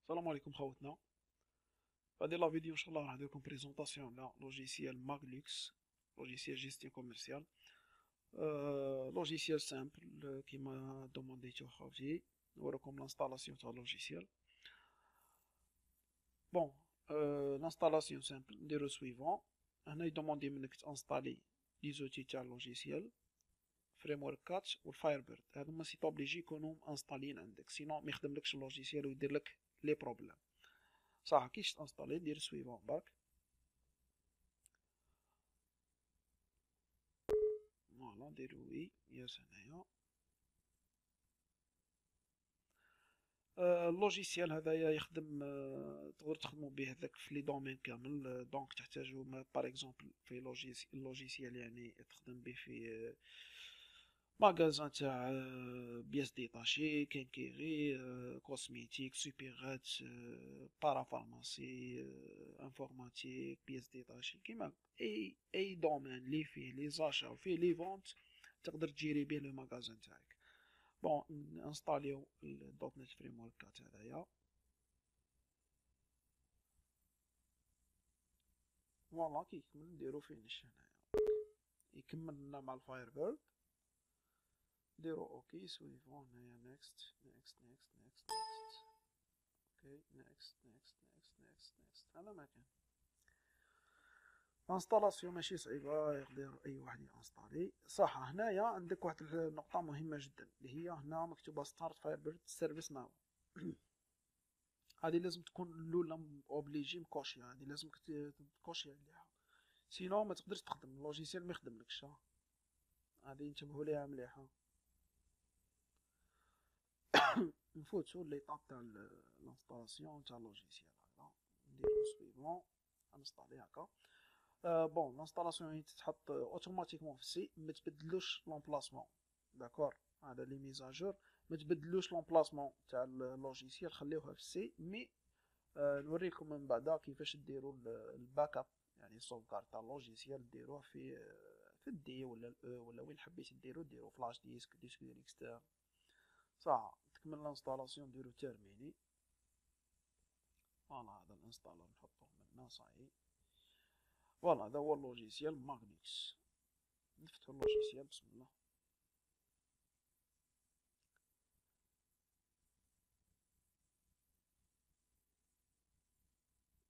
السلام عليكم خوتنا. في هذه لا فيديو ان شاء الله راح ندير لكم بريزونطاسيون على لوجيسيال ماغلوكس، لوجيسيال جيستيون كوميرسيال. لوجيسيال سامبل كيما دومونديتو خوتي. نوريكم لانستالاسيون تاع اللوجيسيال. بون، لانستالاسيون سامبل نديرو سويفون. هنا يدوموندي منك تانستالي لي زوتي تاع اللوجيسيال فريم ورك 4 والفاير بيرد. هادو ما سي اوبليجي يكونوا انستالين عندك، سينو ما يخدملكش اللوجيسيال ويدير لك لي بروبليم. صح كيش تانستالي دير سويفون برك. فوالا نديرو وي ياس هنايا. اللوجيسيال هذايا يخدم، تقدر تخدموا به هذاك في لي دومين كامل. دونك تحتاجو باغ اكزومبل في اللوجيسيال يعني تخدم به في ماغازان تاع بياس ديتاشي، كينكيري، كوسميتيك، سوبيغات، بارافارماسي، انفورماتيك، بياس ديتاشي، كيما اي دومين لي فيه لي زاشا وفيه لي فونت تقدر تجيري به لو ماغازان تاعك. بون انستاليو الدوت نت فريم ورك هذايا. فوالا كي يكمل نديرو فينيش هنايا، يكمل لنا مع الفاير بيرد. نديرو اوكي سويفون هنايا، نيكست نيكست نيكست نيكست نيكست. اوكي نيكست نيكست نيكست نيكست نيكست. هذا ما كان الانستالاسيون ماشي صعيبه، يقدر اي واحد ينستالي. صح هنايا عندك واحد النقطه مهمه جدا اللي هي هنا مكتوبه ستارت فاير بيرد سيرفيس ناو. هذه لازم تكون الاولى اوبليجي مكوشيا، هذه لازم تكوشيا عليها، سينو ما تقدرش تخدم اللوجيسيال ما يخدملكش. هذه انتبهوا ليها مليحه. نفوتو ليطاب تاع الانستالاسيون تاع اللوجيسيال هذا. نديرو سويفون انستالي هكا. بون الانستالاسيون تتحط اوتوماتيكمون في السي، ما تبدلوش لومبلاسمون. داكور، هذا لي ميزاجور ما تبدلوش لومبلاسمون تاع اللوجيسيال، خليوها في السي. مي نوريكم من بعد كيفاش ديروا الباك اب، يعني السوفغارد تاع اللوجيسيال ديروه في الدي ولا الاو ولا وين حبيت ديرو فلاش ديسك دير اكسترن. صح تكمل الانستالاسيون ديرو تيرميني. فوالا هذا الانستالر نحطوه منا صايي. فوالا هذا هو اللوجيسيال ماغنيكس. نفتحو اللوجيسيال بسم الله.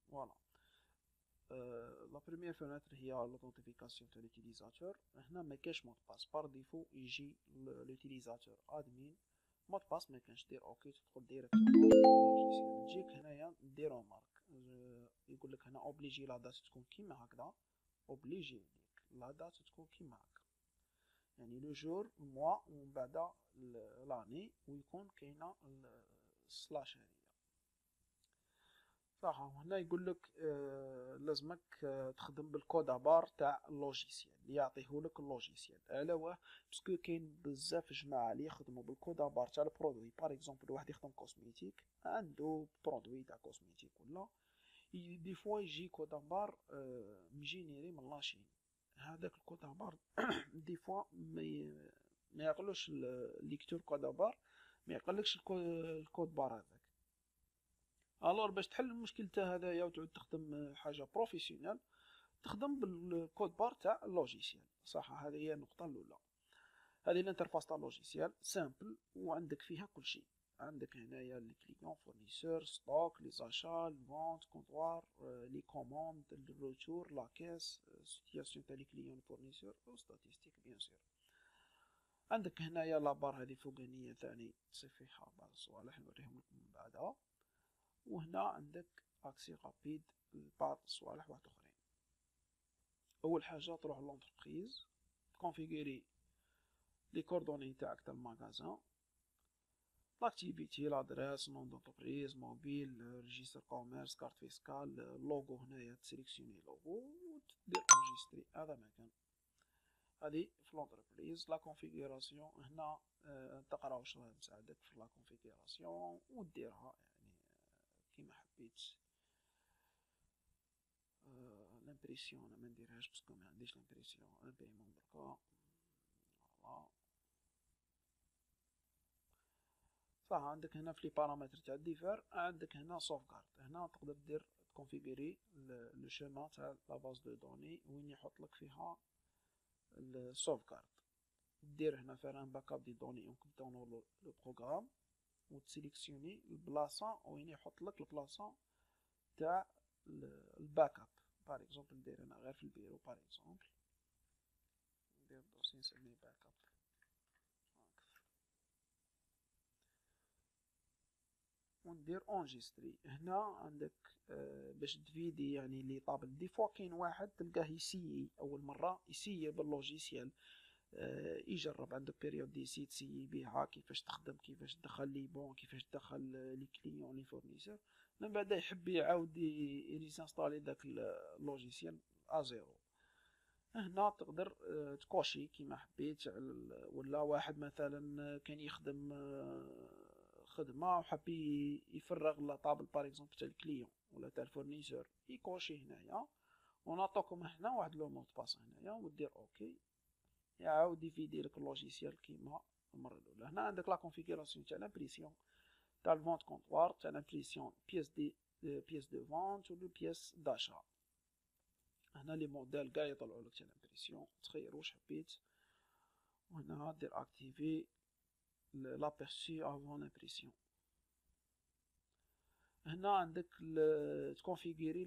فوالا لا بروميير فونتر هي لوثنتيفيكاسيون تاع لوتيليزاتور. هنا ما كاش مود باس، بار ديفو يجي لوتيليزاتور ادمين مود باس ما كانش. دير اوكي تدخل ديريكتومون اللوجيسيال، تجيك هنايا ديرو مارك. يقول لك هنا اوبليجي لا دات تكون كيما هكذا، اوبليجي ليك لا دات تكون كيما هكا، يعني لو جور الموا ومن بعد لاني ويكون كاينه السلاش هذه. صح هنا يقول لك لازمك تخدم بالكود بار تاع اللوجيسيال اللي يعطيه لك اللوجيسيال. على واه باسكو كاين بزاف جماعه اللي يخدموا بالكود بار تاع البرودوي. باغ اكزومبل واحد يخدم كوسميتيك، عنده برودوي تاع كوسميتيك ولا دي فوا يجي كود بار مجينيري من لاشين. هذاك الكود بار دي فوا ما يعقلوش الليكتور كود بار، ما يعقلكش الكود بار هذاك. الور باش تحل المشكل تاع هذايا وتعود تخدم حاجه بروفيسيونيل، تخدم بالكود بار تاع اللوجيسيال. صح هذه هي النقطه الاولى. هذه الانترفاس تاع اللوجيسيال سامبل وعندك فيها كل شيء. عندك هنايا لي كليون فورنيسور ستوك لي زاشا الفونت كونطوار لي كوموند الروتور لا كيس سيتياسيون تاع لي كليون فورنيسور و ستاتيستيك بيان سور. عندك هنايا لابار هذه فوقانيه ثاني تصيب فيها بعض الصوالح نوريهم لكم من بعدها. وهنا عندك اكسي رابيد لبعض الصوالح واحد اخرين. اول حاجه تروح لونتربريز تكونفيغوري لي كوردوني تاعك تاع الماغازان، لاكتيفيتي لادريس نون دونتربريز موبيل ريجيستر كوميرس كارت فيسكال لوغو. هنايا تسيليكسيوني لوغو وتدير انجستري. هذا مكان هذه في لونتربريز. لا كونفيغوراسيون هنا تقرا واش راه مساعدك في لا كونفيغوراسيون وديرها يعني كيما حبيت. لامبريسيون انا ما نديرهاش باسكو ما عنديش لامبريسيون امبريمون دركا. فوالا صح. عندك هنا في لي بارامتر تاع الديفير عندك هنا سوفغارد. هنا تقدر دير تكونفيغوري لو شيما تاع لا باز دو دوني وين يحط لك فيها السوفغارد. دير هنا فير ان باك اب دي دوني يمكن لو بروغرام وتسيليكسيوني البلاصه وين يحط لك البلاصه تاع الباك اب. بار اكزومبل ندير هنا غير في البيرو بار اكزومبل ندير دوسي نسميه باك اب وندير اونجستري. هنا عندك باش تفيدي يعني لي طابل دي فوا كاين واحد تلقاه يسيي اول مره يسيي باللوجيسيال يجرب عندك بيريود ديسي تسيي بيها كيفاش تخدم كيفاش تدخل لي بون كيفاش تدخل لي كليون لي فورنيسور. من بعد يحب يعاود يريزانستالي داك اللوجيسيال ازيرو. هنا تقدر تكوشي كيما حبيت ولا واحد مثلا كان يخدم خدمه وحب يفرغ لاطابل بار اكزومبل تاع الكليون ولا تاع الفورنيسور يكوشي هنايا ونعطوكم هنا واحد لو مود باس هنايا ودير اوكي يعاود يفيدي لك اللوجيسيال كيما المره الاولى. هنا عندك لا كونفيغوراسيون تاع لامبريسيون تاع الفونت كونطوار تاع لامبريسيون بيس دو فونت ولو بيس داشا. هنا لي موديل كاع يطلعوا لك تاع لامبريسيون تخير واش حبيت. وهنا دير اكتيفي لابيرسي افون لامبريسيون. هنا عندك تكونفيغوري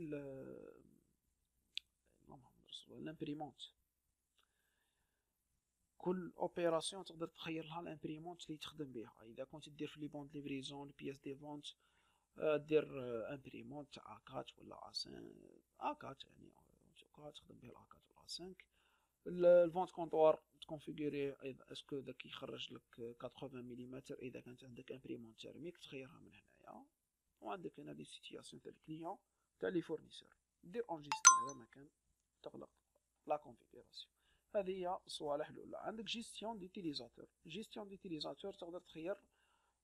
لامبريمونت. كل اوبيراسيون تقدر تخير لها الامبريمونت اللي تخدم بها. اذا كنت دير في لي بون دو ليفريزون البياس دي فونت دير امبريمونت تاع A4 ولا A5 A4 يعني تخدم به A4 ولا A5. الفونت كونطوار تكونفيغوري اسكو داك يخرج لك 80 ملم اذا كانت عندك امبريمونت تيرميك تخيرها من هنايا. وعندك هنا لي سيتياسيون تاع الكليون تاع لي فورنيسور دير اونجستري هذا مكان تغلق لا كونفيغوراسيون. هذه هي الصوالح الاولى. عندك جيستيون ديتيليزاتور. جيستيون ديتيليزاتور تقدر تخير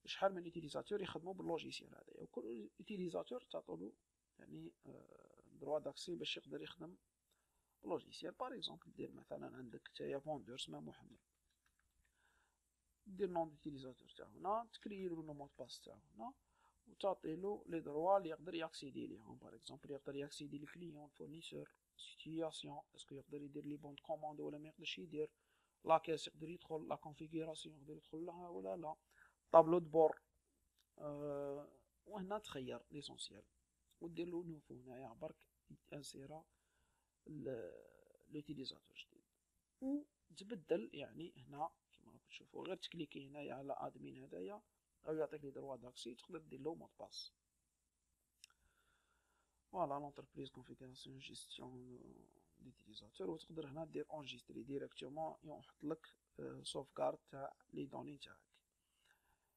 شحال من يوتيليزاتور يخدموا باللوجيسيال هذايا وكل يوتيليزاتور تعطولو يعني دروا داكسي باش يقدر يخدم باللوجيسيال. بار اكزومبل دير مثلا عندك تايا فوندور سما محمد دير نون ديتيليزاتور تاعو هنا تكريلو لو مود باس تاعو هنا وتعطيلو لي دروا اللي يقدر ياكسيدي ليهم. بار اكزومبل يقدر ياكسيدي للكليون فورنيسور سيتياسيون اسكو يقدر يدير لي بون كوموند ولا ما يقدرش يدير. لاكاس يقدر يدخل لا كونفيغوراسيون يقدر يدخل لها ولا لا. طابلو دو بور وهنا تخير ليسونسيال ودير له نوفو هنايا برك انسيرا لوتيليزاتور جديد وتبدل. يعني هنا كيما راكم تشوفوا غير تكليكي هنايا على ادمين هذايا او يعطيك لي دروا داكسي تقدر دير له مود باس. فوالا لونتربريز كونفيغوراسيون جيستيون ديتيليزاتور. وتقدر هنا دير اونجستري ديريكتومون يحط لك سوفغارد تاع لي دوني تاعك.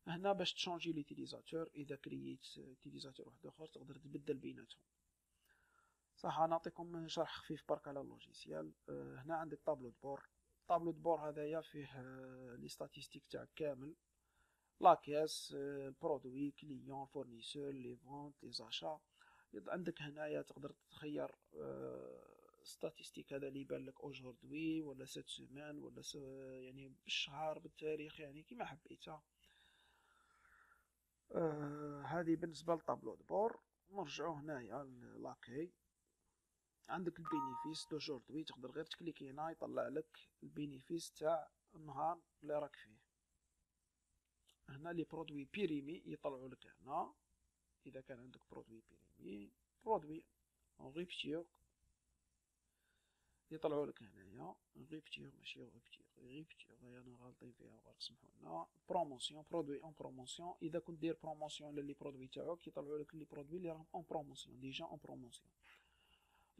هنا باش تشونجي ليتيليزاتور اذا كرييت يوتيليزاتور واحد اخر تقدر تبدل بيناتهم. صح. نعطيكم شرح خفيف برك على اللوجيسيال. هنا عندك طابلو دبور. طابلو دبور هذايا فيه لي ستاتيستيك تاعك كامل لاكاس برودوي كليون فورنيسور لي فونت لي زاشا. عندك هنايا تقدر تخير ستاتيستيك هذا اللي يبان لك اوجوردي ولا سيت سيمان ولا يعني بالشهر بالتاريخ يعني كيما حبيتها. هذه بالنسبه لطابلو دبور. نرجعو هنايا لاكاي. عندك البينيفيس دوجوردي تقدر غير تكليكي هنا يطلع لك البينيفيس تاع النهار اللي راك فيه. هنا لي برودوي بيريمي يطلعوا لك هنا اذا كان عندك برودوي بيريمي برودوي اون ريبتير يطلعوا لك هنايا ريبتير ماشي ريبتير انا غالطين فيها برك سمحوا لنا. بروموسيون برودوي اون بروموسيون اذا كنت دير بروموسيون للي برودوي تاعك يطلعوا لك لي برودوي اللي راهم اون بروموسيون ديجا اون بروموسيون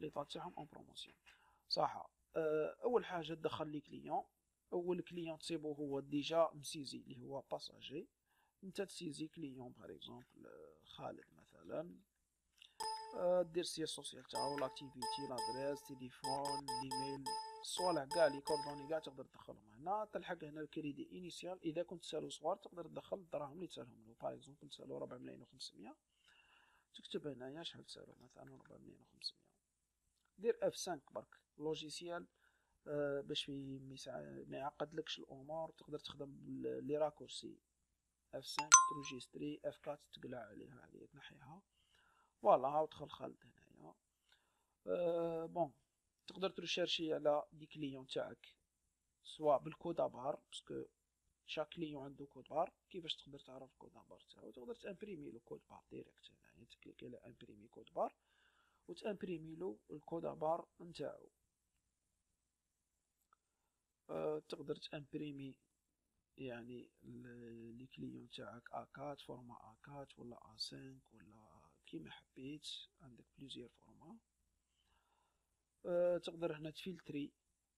لي طاط تاعهم اون بروموسيون. صح. اول حاجه تدخل لي كليون. اول كليون تصيبو هو ديجا مسيزي اللي هو باساجي. انت تسيزي كليون بار اكزومبل خالد مثلا دير سي سوسيال تاعو لاكتيفيتي لادريس تليفون ليميل الصوالح كاع لي كوردوني كاع تقدر تدخلهم هنا. تلحق هنا الكريدي انيسيال اذا كنت تسالو صغار تقدر تدخل الدراهم اللي تسالهم له. بار اكزومبل تسالو 4 ملايين و500 تكتب هنايا شحال تسالو مثلا 4 ملايين و500. دير F5 برك لوجيسيال باش ما يعقدلكش الامور. تقدر تخدم لي راكورسي F5 تروجيستري، F4 تقلع عليها هذه تنحيها. فوالا هاو دخل خالد هنايا. بون تقدر ترشيرشي على دي كليون تاعك سواء بالكود ابار، باسكو شاك كليون عنده كود بار. كيفاش تقدر تعرف الكود بار تاعو؟ تقدر تامبريمي له كود بار ديريكت، يعني تكليك على امبريمي كود بار وتامبريمي له الكود بار نتاعو. تقدر تامبريمي يعني لي كليون تاعك A4 فورما A4 ولا A5 ولا كيما حبيت، عندك بليزيور فورما. تقدر هنا تفلتري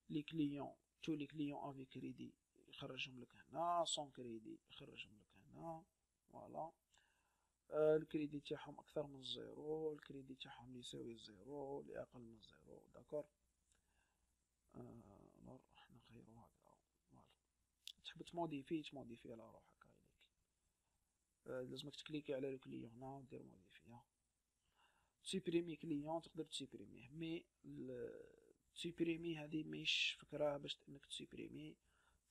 لي كليون، تو لي كليون افي كريدي يخرجهم لك هنا، سون كريدي يخرجهم لك هنا. فوالا الكريدي تاعهم اكثر من الزيرو، الكريدي تاعهم يساوي الزيرو، اللي اقل من الزيرو. داكور. نروح نغيرو هكذا. فوالا تحب تموديفي على روحك هايليك. لازمك تكليكي على لو كليون هنا ودير موديفي. تسيبريمي كليون تقدر تسيبريميه، مي تسيبريمي هذه ماهيش فكرة باش انك تسيبريمي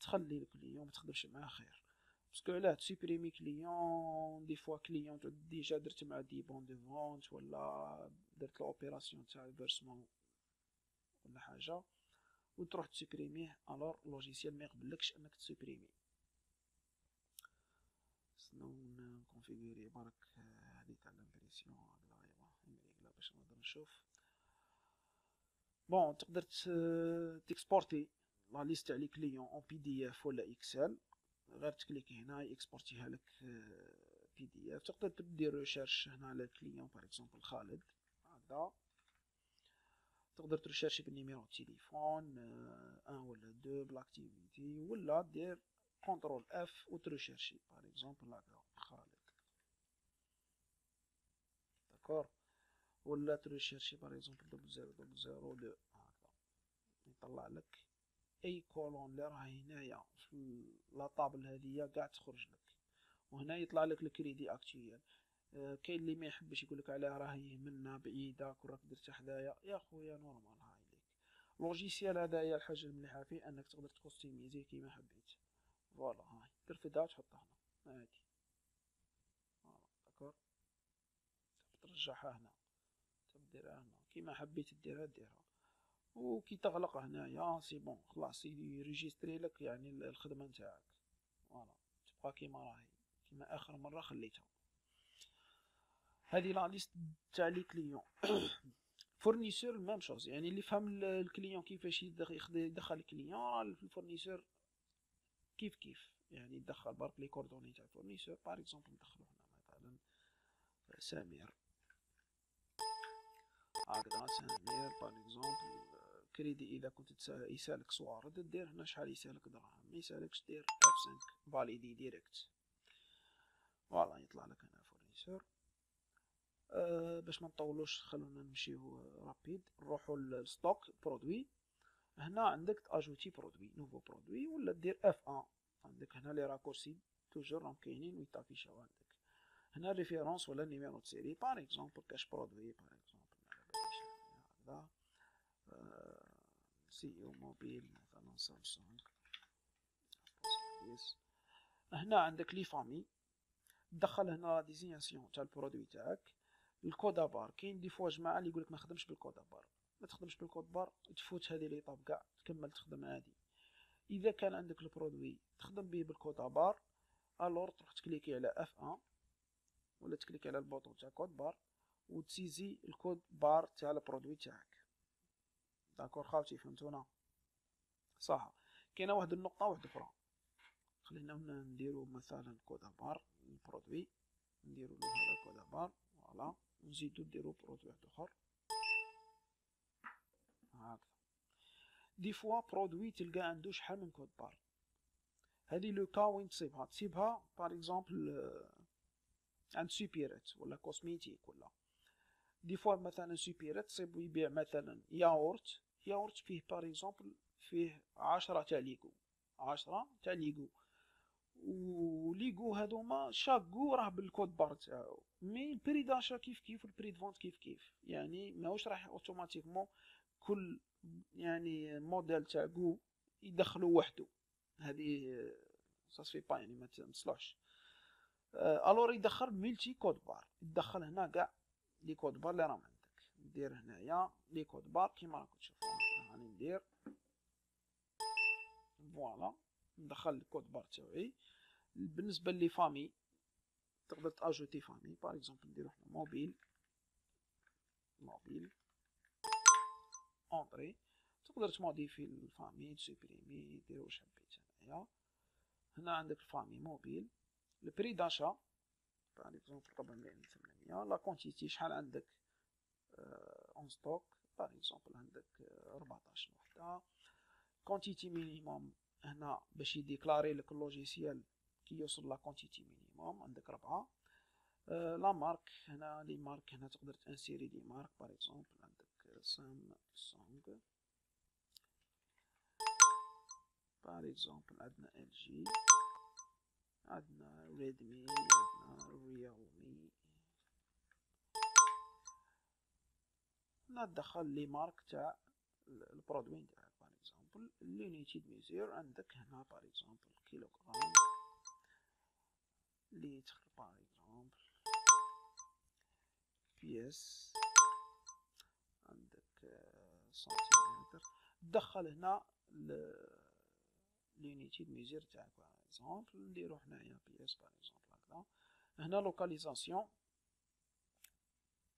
تخلي الكليون ما تخدمش معاه خير. باسكو علاه تسيبريمي كليون دي فوا كليون ديجا درت مع دي بون دو فونت ولا درت لوبيراسيون تاع فيرسمون ولا حاجه وتروح تسيبريميه، الور لوجيسيال ما يقبلكش انك تسيبريمي. شنو نكونفيغوري برك هذه تاع لامبريسيون هكذا باش نقدر نشوف. بون تقدر تكسبورتي لا ليست تاع لي كليون اون بي دي اف ولا اكسل، غير تكليكي هنا يكسبورتيها لك بي دي اف. تقدر تدير ريشيرش هنا على الكليون باغ اكزومبل خالد هكذا، تقدر ترشيرشي بالنيميرو تليفون 1 ولا 2 بالاكتيفيتي، ولا دير كونترول اف وترشيرشي باغ اكزومبل هكذا خالد. داكور. ولا ترشيرشي باغ اكزومبل 0002 هكذا، يطلع لك اي كولون اللي راهي هنايا في لا طابل هذيا قاع تخرج لك، وهنا يطلع لك الكريدي اكتويال. كاين اللي ما يحبش يقول لك علاه راهي يهمنا بعيده كون راك درتها حدايا، يا خويا نورمال هاي ليك لوجيسيال هذايا. الحاجه المليحه فيه انك تقدر تكوستيميزي كيما حبيت. فوالا هاي ترفدها وتحطها هنا عادي. فوالا داكور. ترجعها هنا تديرها هنا كيما حبيت ديرها وكي تغلق هنايا سي بون خلاص يريجيستري لك يعني الخدمه نتاعك. فوالا تبقى كيما راهي كيما اخر مره خليتها. هذه لا ليست تاع لي كليون. فورنيسور ميم شوز، يعني اللي فهم الكليون كيفاش يدخل الكليون الفورنيسور كيف يعني يدخل برك لي كوردوني تاع الفورنيسور. باغ اكزومبل ندخلو هنا مثلا سمير هكذا، سمير باغ اكزومبل كريدي. اذا كنت يسالك صوارد دير هنا شحال يسالك دراهم، ما يسالكش دير F5 فاليدي ديريكت. فوالا يطلع لك هنا فورنيسور. باش ما نطولوش خلونا نمشيو رابيد نروحو للستوك برودوي. هنا عندك تاجوتي برودوي نوفو برودوي ولا دير F1. عندك هنا لي راكورسي توجور راهم كاينين ويتافيشاو عندك هنا ريفيرونس ولا نيميرو د سيري. باغ اكزومبل كاش برودوي باغ اكزومبل هكذا سي او موبيل مثلا سامسونج. هنا عندك لي فامي تدخل هنا لا ديزيناسيون تاع البرودوي تاعك. الكودا بار كاين دي فوا جماعه اللي يقولك ما خدمش بالكودا بار، ما تخدمش بالكود بار تفوت هذه لي طاب كاع تكمل تخدم عادي. اذا كان عندك البرودوي تخدم به بالكودا بار الور تروح تكليكي على F1 ولا تكليكي على البوطون تاع كود بار وتسيزي الكود بار تاع البرودوي تاعك. داكور خاوتي فهمتونا صح؟ كاينه واحد النقطه واحده اخرى، خلينا نديرو مثلا كودا بار البرودوي، نديرو له هذا كودا بار فوالا، نزيدو نديرو برودوي واحد اخر هكذا. دي فوا برودوي تلقى عنده شحال من كود بار. هذه لو كا وين تسيبها باغ اكزومبل عند سوبيريت ولا كوسميتيك ولا دي فوا مثلا سوبيريت تصيب يبيع مثلا ياورت فيه باغ اكزومبل فيه 10 تاع ليغو 10 تاع ليغو وليغو هذوما شاك كو راه بالكود بار تاعو، مي البري داشا كيف والبري د فونت كيف يعني ماهوش راح اوتوماتيكمون كل يعني موديل تاع كو يدخلو وحده. هذه سا سفي با يعني ما تصلحش. الور يدخل ملتي كود بار، يدخل هنا كاع لي كود بار اللي راهم عندك. ندير هنايا لي كود بار كيما راكم تشوفوا. راني ندير فوالا، ندخل الكود بار تاعي. بالنسبه لي فامي تقدر تاجوتي فامي، باغ اكزومبل نديرو حنا موبيل اونطري. تقدر تموديفي الفامي، تسوبريمي، دير واش حبيت. هنايا هنا عندك الفامي موبيل، البري داشا باغ اكزومبل 400 لا كونتيتي شحال عندك اون ستوك، باغ اكزومبل عندك 14 وحده. كونتيتي مينيموم هنا باش يديكلاري لك اللوجيسيال كي يوصل لا كونتيتي مينيموم عندك 4. لا مارك هنا، لي مارك هنا تقدر تانسيري لي مارك، باغ اكزومبل عندك سامسونج، باغ اكزومبل عندنا ال جي، عندنا ريدمي، عندنا ريالمي. ندخل لي مارك تاع البرودوي نتاعك، باغ اكزومبل لونيتي دو ميزور عندك هنا باغ اكزومبل كيلوغرام، لتر باغ اكزومبل، بيس عندك سنتيمتر. دخل هنا لونيتي دو ميزور تاعك، باغ اكزومبل نديرو حنايا بيس باغ اكزومبل هكذا. هنا لوكاليزاسيون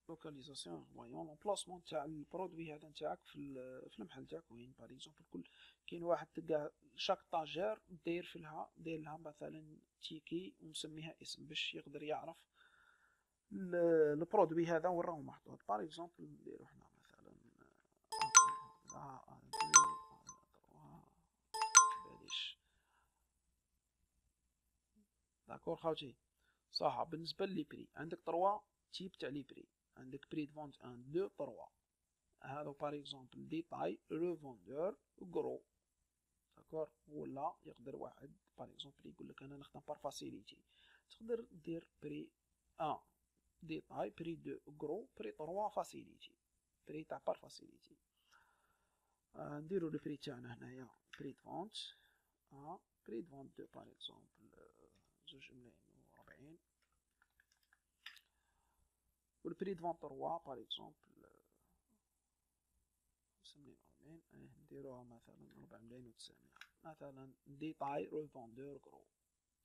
فوايون لومبلاسمون تاع البرودوي هذا نتاعك في المحل تاعك وين. باغ اكزومبل كاين واحد تلقاه شاك طاجير داير لها مثلا تيكي ومسميها اسم باش يقدر يعرف البرودوي هذا وين راهو محطوط. باغ اكزومبل نديرو حنا مثلا باليش داكور خاوتي صح. بالنسبه لي بري عندك 3 تيب تاع لي بري، عندك بري دو فونت 1 2 3. هذا باغ اكزومبل ديتاي، ريفوندور، غرو. داكور. ولا يقدر واحد باغ اكزومبل يقول لك انا نخدم بار فاسيليتي، تقدر دير بري 1 ديتاي، بري 2 غرو، بري 3 فاسيليتي، بري تاع بار فاسيليتي. نديرو لو بري تاعنا هنايا بري دو فونت بري دو فونت 2 باغ اكزومبل 240. والبري دو فونت 3 باغ اكزومبل 45. نديروها مثلا 400 مثلا ديتاي ريفوندور غرو.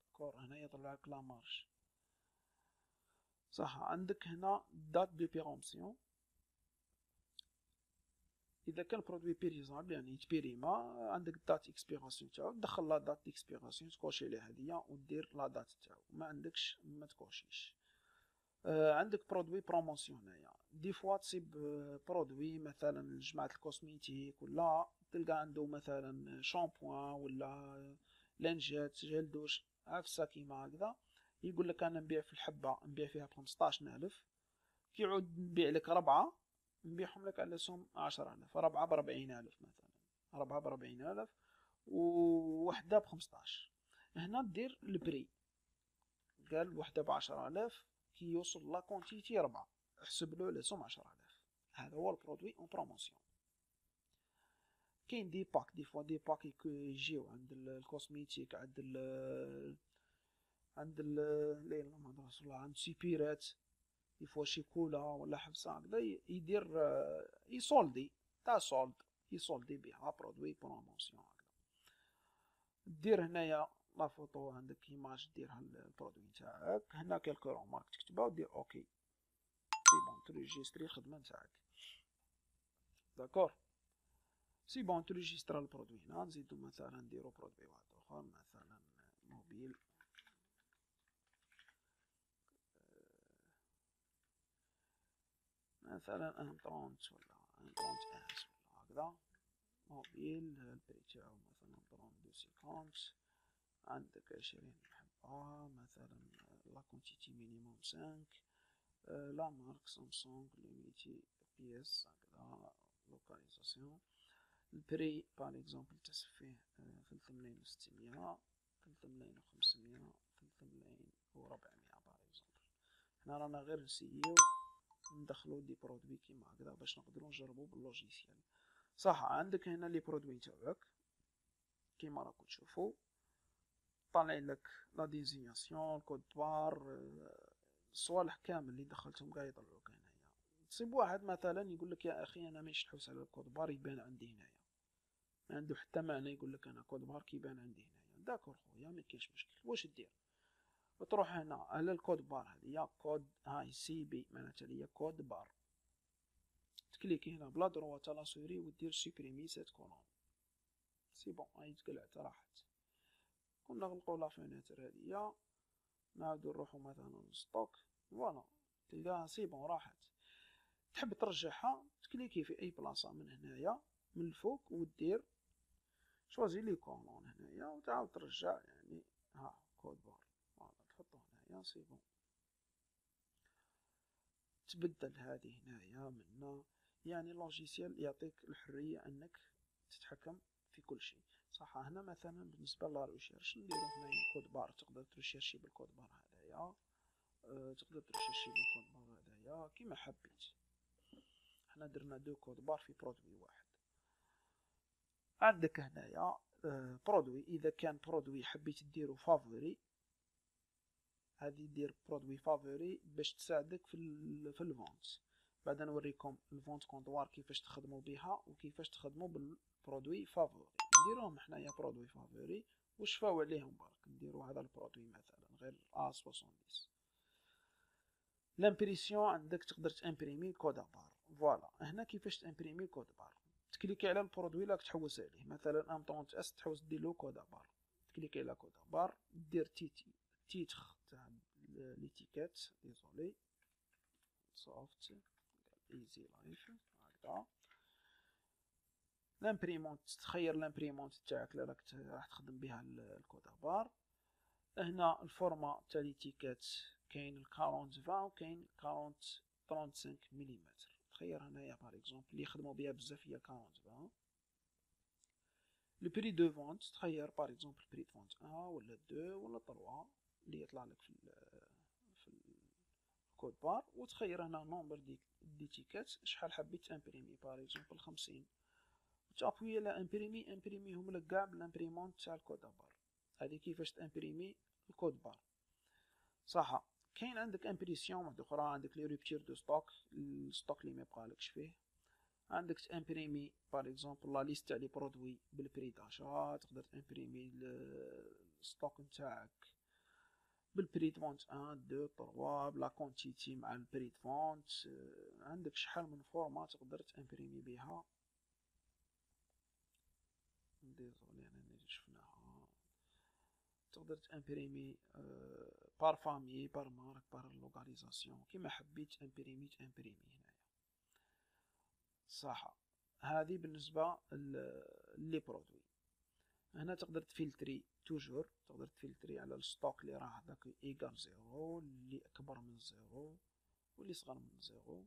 داكور. هنا يطلع لك لا مارش صح. عندك هنا دات دو بيرونسيون، اذا كان برودوي بيريزابل يعني يتبيريما، عندك دات اكسبيراسيون تاعو، دخل لا دات اكسبيراسيون تكوشي ليه هديه ودير لا دات تاعو. ما عندكش ما تكوشيش. عندك برودوي بروموسيون هنايا، دي فوا تصيب برودوي مثلا جماعة الكوسميتيك ولا تلقى عنده مثلا شامبوان ولا لانجات جيل دوش عفسة كيما هكذا، يقول لك انا نبيع في الحبة نبيع فيها ب15,000، كيعود نبيع لك 4 نبيعهم لك على سوم 10,000، 4 ب40,000 مثلا، 4 ب40,000 ووحدة ب15. هنا دير البري، قال وحدة ب10,000 كي يوصل لا كونتيتي 4 احسب له على سوم 10,000. هذا هو البرودوي اون بروموسيون. كاين دي باك، دي فوا دي باك يجيو عند الكوسميتيك، عند لا محمد رسول الله، عند سيبيرات دي فوا شيكولا ولا حبسه هكذا، يدير يسولدي تاع سولد، يسولدي بها برودوي بروموسيون هكذا. دير هنايا لا فوتو عندك ايماج ديرها البرودوي تاعك، هنا كالكو رومارك تكتبها ودير اوكي سي بون تريجيستري الخدمه نتاعك. داكور سي بون تريجيسترا البرودوي. هنا نزيدو مثلا نديرو برودوي واحد اخر مثلا موبيل، مثلا ان 30 ولا ان 30 اس ولا هكذا. موبيل البري تاعو مثلا 3250، عندك 20 حبة مثلا، لا كونتيتي مينيموم 5، لا مارك سامسونج، ليميتي بيس هكذا، لوكاليزاسيون. البري باغ اكزومبل تصف فيه 3,600، 3,500، 3,400 باغ اكزومبل. هنا رانا غير نسيو ندخلو دي برودوي كيما هكذا باش نقدرو نجربو باللوجيسيال صح. عندك هنا لي برودوي تاعك كيما راكو تشوفو، طالع لك لا ديزيناسيون، الكود بار، الصوالح كامل اللي دخلتهم قاع يطلعوك هنايا. تصيب واحد مثلا يقول لك يا اخي انا مانيش نحوس على الكود بار يبان عندي هنايا، ما عنده حتى معنى يقول لك انا كود بار كيبان عندي هنايا. داكور خويا ما كاينش مشكل. واش دير؟ وتروح هنا على الكود بار، هذه كود هاي سي بي معناتها هي كود بار، تكليكي هنا بلا دروا تاع لا سوري ودير سوبريمي سيت كولون. سي بون هاي تقلعت راحت. كنا نغلقو لا فينيتر هذيا، نعاودو نروحو مثلا ستوك. فوالا تلقاها سي بون راحت. تحب ترجعها تكليكي في اي بلاصه من هنايا من الفوق ودير شوازي لي كولون هنايا وتعاود ترجع يعني ها كود بار. فوالا تحطو هنايا سي بون. تبدل هذه هنايا منا، يعني لوجيسيال يعطيك الحريه انك تتحكم في كل شيء. صح هنا مثلا بالنسبه لا ريشيرش نديرو هنايا كود بار، تقدر تريشيرشي بالكود بار هذايا، تقدر تريشيرشي بالكود بار هذايا كيما حبيت. حنا درنا دو كود بار في برودوي واحد. عندك هنايا برودوي، اذا كان برودوي حبيت ديرو فافوري، هذه دير برودوي فافوري باش تساعدك في الفونت. بعد نوريكم الفونت كونطوار كيفاش تخدموا بها وكيفاش تخدموا بالبرودوي فافوري. نديروهم حنايا برودوي فافوري وشفاو عليهم برك. نديرو هذا البرودوي مثلا غير A70. لامبريسيون عندك تقدر تامبريمي كود بار. فوالا هنا كيفاش تامبريمي كود بار، تكليكي على البرودوي راك تحوس عليه، مثلا ام طونت اس تحوس ديرلو كود بار، تكليكي على كود بار دير تيتر تاع ليتيكيت ديزولي سوفت ايزي لايف هكذا. لامبريمونت تخير لامبريمونت تاعك اللي راح تخدم بها الكود بار. هنا الفورما تاع ليتيكيت كاين 40-20 وكاين 40-35 ملم. تخير هنايا باغ اكزومبل اللي يخدموا بها بزاف هي 40-20. لو بري دو فونت تخير باغ اكزومبل بري دو فونت 1 ولا 2 ولا 3 اللي يطلع لك في الكود بار، وتخير هنا نومبر ديتيكات شحال حبيت تامبريمي باغ اكزومبل 50، وتابوي على امبريميهم لك كاع بالامبريمونت تاع الكود بار. هذه كيفاش تامبريمي الكود بار. صح كاين عندك امبريسيون واحده اخرى، عندك لي روبتير دو ستوك، الستوك اللي ما يبقالكش فيه. عندك تامبريمي باغ اكزومبل لا ليست تاع لي برودوي بالبري داشا، تقدر تامبريمي الستوك نتاعك بالبري د فونت 1 2 3 بلا كونتيتي مع البري د فونت. عندك شحال من فورما تقدر تامبريمي بها. ديزولي انا شفناها. تقدر تامبريمي بار فامي بار مارك بار لوكاليزاسيون كيما حبيت تامبريمي هنايا. صح هذه بالنسبه لي برودوي. هنا تقدر تفلتري توجور، تقدر تفلتري على الستوك اللي راه داك ايكال زيرو، اللي اكبر من زيرو واللي صغر من زيرو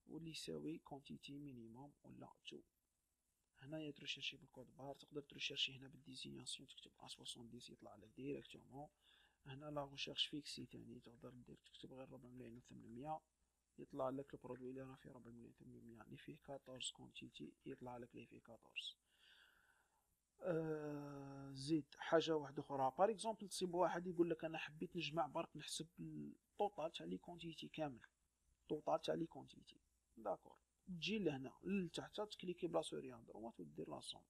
واللي يساوي كونتيتي مينيموم ولا تو. هنايا تريشيرشي بالكود بار، تقدر تريشيرشي هنا بالديزيناسيون تكتب A70 يطلع لك ديريكتومون. هنا لا ريشيرش فيكسي تاني تقدر دير تكتب غير 4,800,000 يطلع لك البرودوي اللي راه فيه 4,800,000 اللي فيه 14 كونتيتي يطلع لك اللي فيه 14. زيد حاجه واحده اخرى باغ اكزومبل تصيب واحد يقول لك انا حبيت نجمع برك نحسب الطوطال تاع لي كونتيتي كامل، الطوطال تاع لي كونتيتي داكور. تجي لهنا لتحت تكليكي بلا سوري اندروات ودير لا سوم.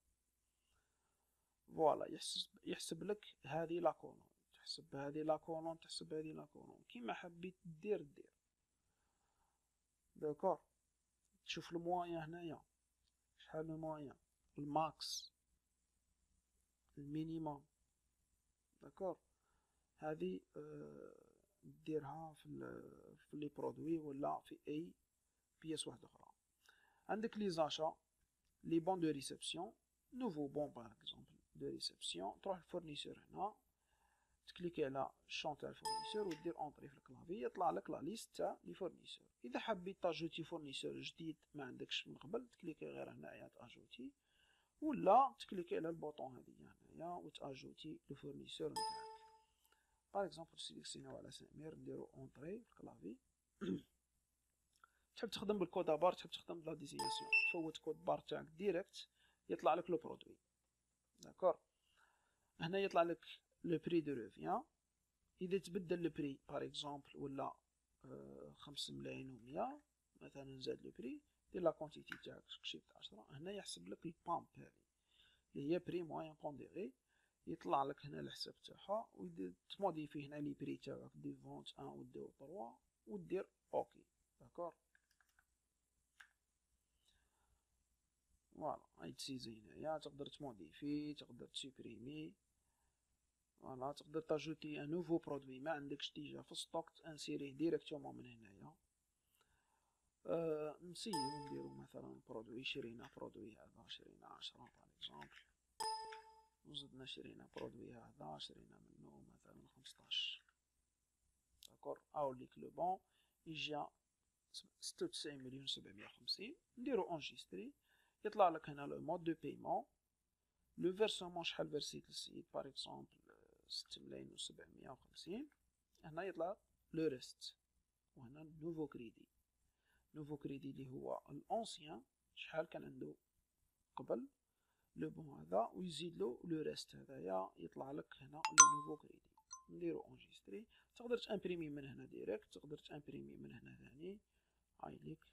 فوالا يحسب لك هذه لا كولون، تحسب هذه لا كولون، تحسب هذه لا كولون كيما حبيت دير داكور. تشوف الموايان هنايا شحال الموايان، الماكس، المينيموم داكور. هذه ديرها في لي برودوي ولا في اي بياس واحده اخرى. عندك لي زاشا لي بون دو ريسبسيون، نوفو بون باغ اكزومبل دو ريسبسيون، تروح الفورنيسور هنا تكليكي على الشون تاع الفورنيسور ودير اونطري في الكلافي يطلع لك لا ليست تاع لي فورنيسور. اذا حبيت تاجوتي فورنيسور جديد ما عندكش من قبل تكليكي غير هنايا تاجوتي، ولا تكليكي على البوطون هذه هنايا وتاجوتي لو فورنيسور نتاعك. باغ اكزومبل سيليكسيوناو على سمير نديرو اونطري في الكلافي. تحب تخدم بالكود بار، تحب تخدم بلا ديزيناسيون، تفوت كود بار تاعك ديريكت يطلع لك لو برودوي داكور. هنا يطلع لك لو بري دو روفيان. اذا تبدل لو بري باغ اكزومبل ولا 5 ملايين و100 مثلا، زاد لو بري، دير لا كونتيتي تاعك شيفت 10، هنا يحسب لك البامب هذه اللي هي بري موان بونديري، يطلع لك هنا الحساب تاعها، وتموديفي هنا لي بري تاعك دي فونت 1 و 2 و 3 ودير اوكي. داكور. فوالا هاي تسيزي هنايا، تقدر تموديفي، تقدر تسوبريمي، فوالا تقدر تاجوتي ان نوفو برودوي ما عندكش ديجا في ستوك، تانسيريه ديريكتومون من هنايا. نسيو نديرو مثلا برودوي، شرينا برودوي هذا، شرينا 10 باغ اكزومبل، وزدنا شرينا برودوي هذا، شرينا منو مثلا 15. داكور. اوليك لو بون يجي 96,750,000. نديرو اونجستري، يطلع لك هنا لو مود دو بايمون، لو فيرسمون شحال فيرسيت للسيد باغ اكزومبل 6,750,000. هنا يطلع لو ريست، وهنا نوفو كريدي. نوفو كريدي اللي هو الانسيان شحال كان عنده قبل لو بون هذا، ويزيد له لو ريست هذايا، يطلع لك هنا لو نوفو كريدي. نديرو اونجستري. تقدر تامبريمي من هنا ديريكت، تقدر تامبريمي من هنا ثاني. هاي ليك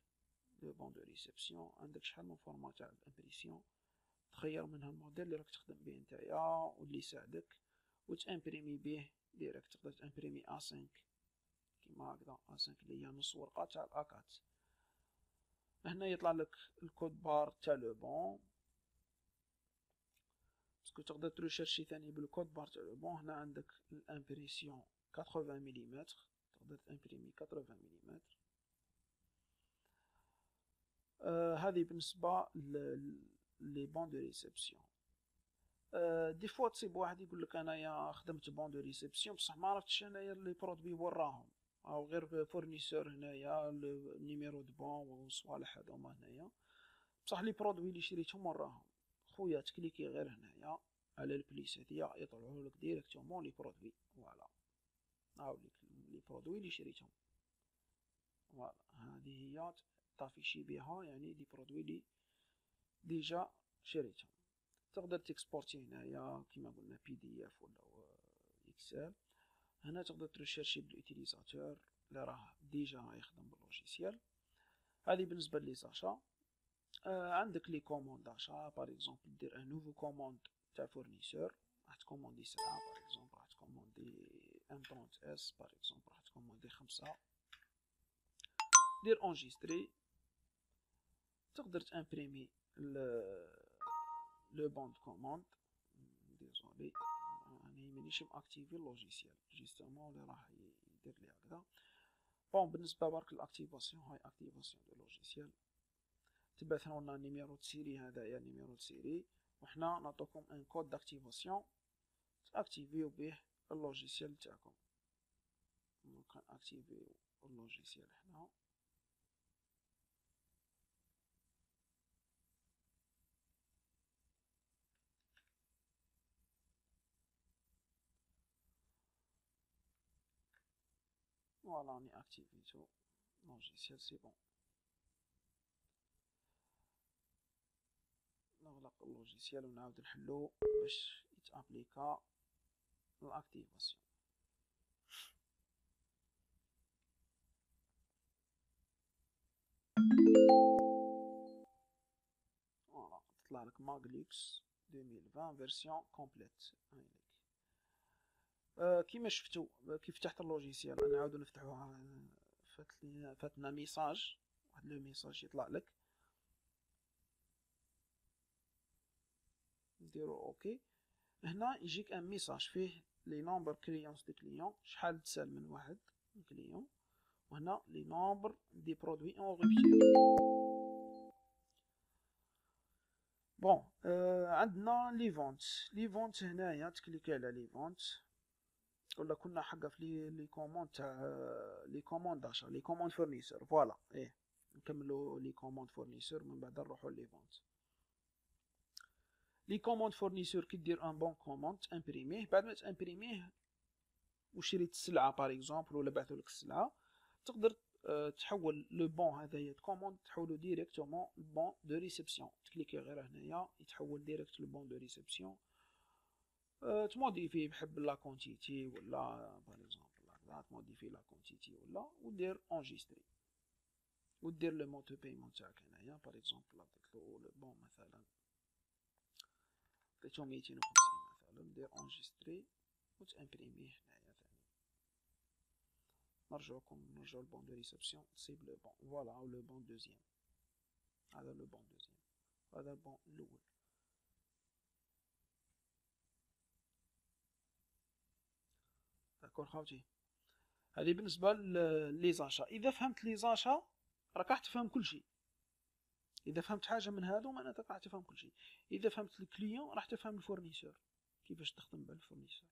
لو بون دو ريسبسيون، عندك شحال من فورما تاع الامبريسيون، تخير منها الموديل اللي راك تخدم به نتايا واللي يساعدك، وتامبريمي به ديريكت. تقدر تامبريمي A5 كيما هكذا، A5 اللي هي نص ورقة تاع الأ4. هنا يطلع لك الكود بار تاع لو بون، باسكو تقدر تريشيرشي ثاني بالكود بار تاع لو بون. هنا عندك الامبريسيون 80 ملم، تقدر تامبريمي 80 ملم. هذه بالنسبة لي بون دو ريسبسيون. دي فوا تصيب واحد يقول لك انايا خدمت بون دو ريسبسيون بصح ما عرفتش انايا لي برودوي وراهم، او غير فورنيسور هنايا النيميرو دو بون وصوالح هذوما هنايا، بصح لي برودوي اللي شريتهم وراهم. خويا تكليكي غير هنايا على البليس هذيا، يطلعوا لك ديريكتومون لي برودوي. فوالا هاوليك لي برودوي اللي شريتهم. فوالا هذه هي تافيشي بها يعني لي برودوي اللي ديجا شريتهم. تقدر تكسبورتي هنايا كيما قلنا PDF ولا اكسل. هنا تقدر تريشيرشي بالوتيليزاتور اللي راه ديجا يخدم باللوجيسيال. هذه بالنسبه لي زاشا. عندك لي كوموند داشا، باغ اكزومبل دير ان نوفو كوموند تاع فورنيسور، راح تكوموندي سلعه باغ اكزومبل، راح تكوموندي M30S باغ اكزومبل، راح تكوموندي 5. دير اونجستري، تقدر تامبريمي لو بون دو كوموند. ديزولي راني مانيش ماكتيفي اللوجيسيال جوستومون اللي راح يدير لي هكذا. بون بالنسبه برك الاكتيفاسيون، هاي اكتيفاسيون دو لوجيسيال، تبعثوا لنا نيميرو تسيري، هذايا نيميرو تسيري، وحنا نعطوكم ان كود داكتيفاسيون تاكتيفيو به اللوجيسيال تاعكم. دونك اكتيفيو اللوجيسيال هنا. فوالا راني اكتيفيتو لوجيسيال، سي بون. نغلق اللوجيسيال ونعاود نحلو باش يتابليكا الاكتيفاسيون. فوالا تطلع لك ماغليكس 2020 فيرسيون كومبليت. كيما شفتوا كيف فتحت اللوجيسيال، نعاودو نفتحوها. فاتنا ميساج، واحد لو ميساج يطلع لك، نديرو اوكي. هنا يجيك ان ميساج فيه لي نومبر كليونس دي كليون، شحال تسال من واحد كليون، وهنا لي نومبر دي برودوي اون روبتور. بون عندنا لي فونت. لي فونت هنايا تكليكي على لي فونت، ولا كنا حقا في لي كوموند تاع لي كوموند داشا، لي كوموند فورنيسور. فوالا ايه نكملو لي كوموند فورنيسور من بعد نروحو لي فونت. لي كوموند فورنيسور كي دير ان بون كوموند تامبريميه، بعد ما تامبريميه وشريت السلعه باغ اكزومبل ولا بعثوا لك السلعه، تقدر تحول لو بون هذايا كوموند تحولو ديريكتومون بون دو ريسبسيون. تكليكي غير هنايا يتحول ديريكت لو بون دو ريسبسيون. تموديفي بحب لا كونتيتي ولا باغ اكزومبل تموديفي لا كونتيتي ولا ودير اونجستري ودير لو مود دو بايمون تاعك هنايا باغ اكزومبل عطيتلو لو بون مثلا عطيتو 250 مثلا دير اونجستري وتامبريميه هنايا ثاني نرجعو لبون دو ريسبسيون تصيب لو بون فوالا او لو بون دوزيام هذا لو بون دوزيام هذا البون الاول داكور خاوتي هذه بالنسبه لي زاشا اذا فهمت لي زاشا راك راح تفهم كل شيء اذا فهمت حاجه من هادو معناتها راح تفهم كل شيء اذا فهمت الكليون راح تفهم الفورنيسور كيفاش تخدم بالفورنيسور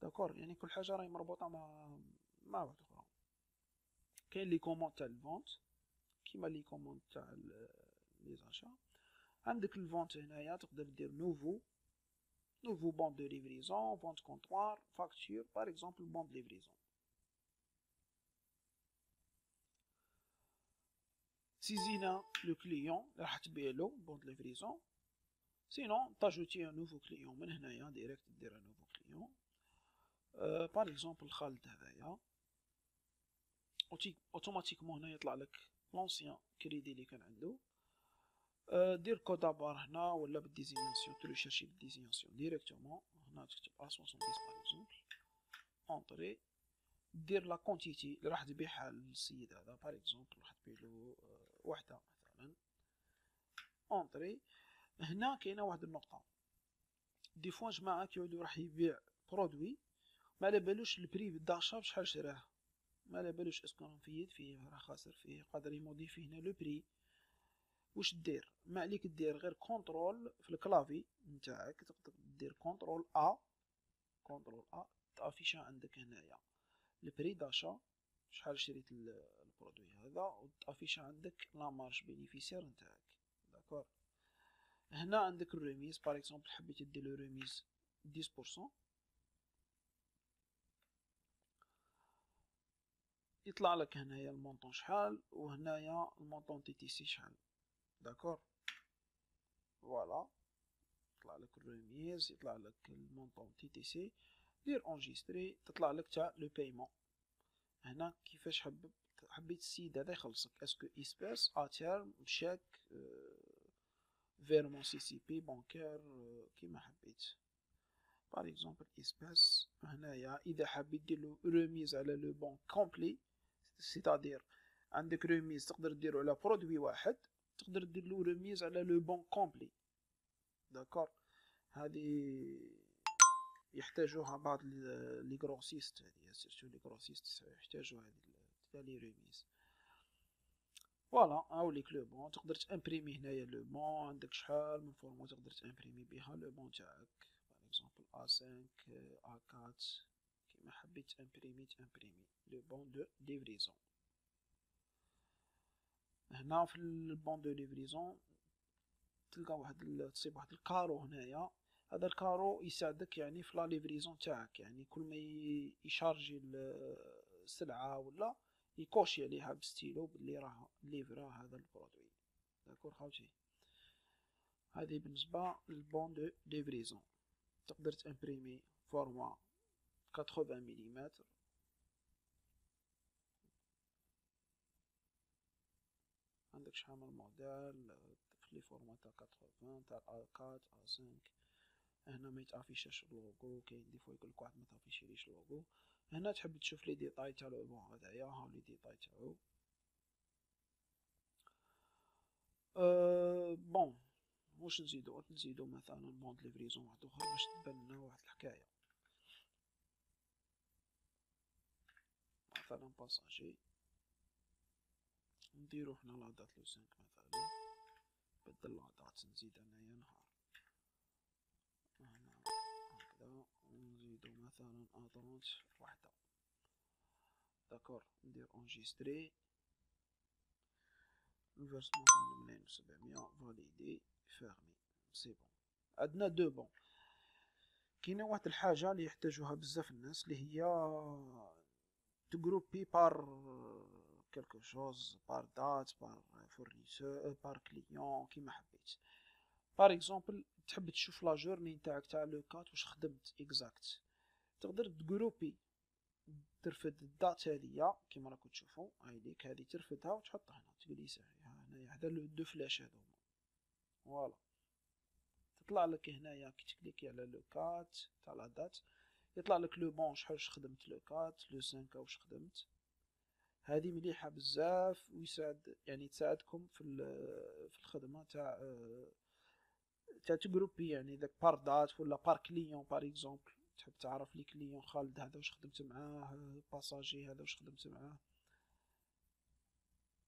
داكور يعني كل حاجه راهي مربوطه مع واحده اخرى كاين لي كوموند تاع الفونت كيما لي كوموند تاع لي زاشا عندك الفونت هنايا تقدر دير نوفو بون دو ليفريزون فونت كونطوار فاكتور باغ اكزومبل بون دو ليفريزون سيزينا لو كليون راح تبيعلو بون دو ليفريزون سينون تاجوتي ان نوفو كليون من هنايا ديريكت دير ان نوفو كليون باغ اكزومبل خالد هذايا اوتوماتيكمون هنا يطلع لك لونسيان كريدي اللي كان عنده دير كود بار هنا ولا بالديزيناسيون تريشيرشي بالديزيناسيون ديريكتومون هنا تكتب ا 70 باغ اكزومبل اونطري دير لا كونتيتي اللي راح تبيعها للسيد هذا باغ اكزومبل راح تبيعلو وحده مثلا اونطري هنا كاينه واحد النقطه دي فوا جماعه كيعودو راح يبيع برودوي ما على بالوش البري داشا بشحال شراه ما على بالوش اسكو راه مفيد فيه راه خاسر فيه قادر يموديفي هنا لو بري واش دير ما عليك دير غير كونترول في الكلافي نتاعك تقدر دير كونترول ا تافيشا عندك هنايا البري داشا شحال شريت البرودوي هذا وتافيشا عندك لا مارج بينيفيسير نتاعك داكور هنا عندك الريميز باغ اكزومبل حبيت دير لو ريميز 10% يطلع لك هنايا المونطون شحال وهنايا المونطون تي تي سي شحال داكور فوالا يطلع لك الريميز يطلع لك المونطون تي تي سي دير اونجستري تطلع لك تاع لو بايمون هنا كيفاش حبيت السيد هذا يخلصك اسكو اسباس اتيرم شاك فيرمون سي سي بي بانكير كيما حبيت باغ اكزومبل اسباس هنايا اذا حبيت دير له ريميز على لو بون كومبلي سيتادير عندك ريميز تقدر ديرو على برودوي واحد تقدر دير له ريميز على لو بون كومبلي داكور هذه يحتاجوها بعض لي غروسيست هذه سيرتو لي غروسيست يحتاجوا هذه لي ريميز فوالا هاوليك لو بون تقدر تامبريمي هنايا لو بون عندك شحال من فورمو تقدر تامبريمي بها لو بون تاعك باغ اكزومبل A5 A4 كيما حبيت تامبريمي لو بون دو ليفريزون هنا في البون دو ليفريزون تلقى تصيب واحد الكارو هنايا هذا الكارو يساعدك يعني في لا ليفريزون تاعك يعني كل ما يشارجي السلعه ولا يكوشي عليها بستيلو بلي راه ليفرا هذا البرودوي داكور خاوتي هذه بالنسبه للبون دو ليفريزون تقدر تامبريمي فورما 80 ملم عندك شحال من موديل في لي فورما تاع 80 تاع A4 A5 هنا ما يتافيشاش اللوغو كاين دي فوا يقولك واحد ما تافيشيليش اللوغو هنا تحب تشوف لي ديتاي تاع لو بون هذايا هاو لي ديتاي تاعو بون واش نزيدو مثلا بون ليفريزون واحد اخر باش تبان لنا واحد الحكايه مثلا باساجي نديرو حنا لا دات لو 5 مثلا بدل لا دات نزيد انايا نهار هنا هكذا ونزيدو مثلا ادرونت وحده داكور ندير اونجستري الفيرسمون كان 2700 فاليدي فيرمي سي بون عندنا دو بون كاينه واحد الحاجه اللي يحتاجوها بزاف الناس اللي هي تجروبي بار quelque chose بار دات بار فورنيسور بار كليون كيما حبيت بار اكزومبل تحب تشوف لا جورني نتاعك تاع لو كات واش خدمت اكزاكت، تقدر تجروبي ترفد الدات هذيا كيما راكم تشوفوا هاي ليك هذه ترفدها وتحطها هنا تجليسها هنايا هذا لو دو فلاش هذوما فوالا. تطلع لك هنايا كي تكليكي على لو كات تاع لا دات يطلع لك لو بون شحال خدمت لو كات لو 5 واش خدمت. هذه مليحه بزاف ويساعد يعني تساعدكم في الخدمه تاع تجروبي يعني داك بار دات ولا بار كليون بار اكزومبل تحب تعرف لي كليون خالد هذا واش خدمت معاه باساجي هذا واش خدمت معاه.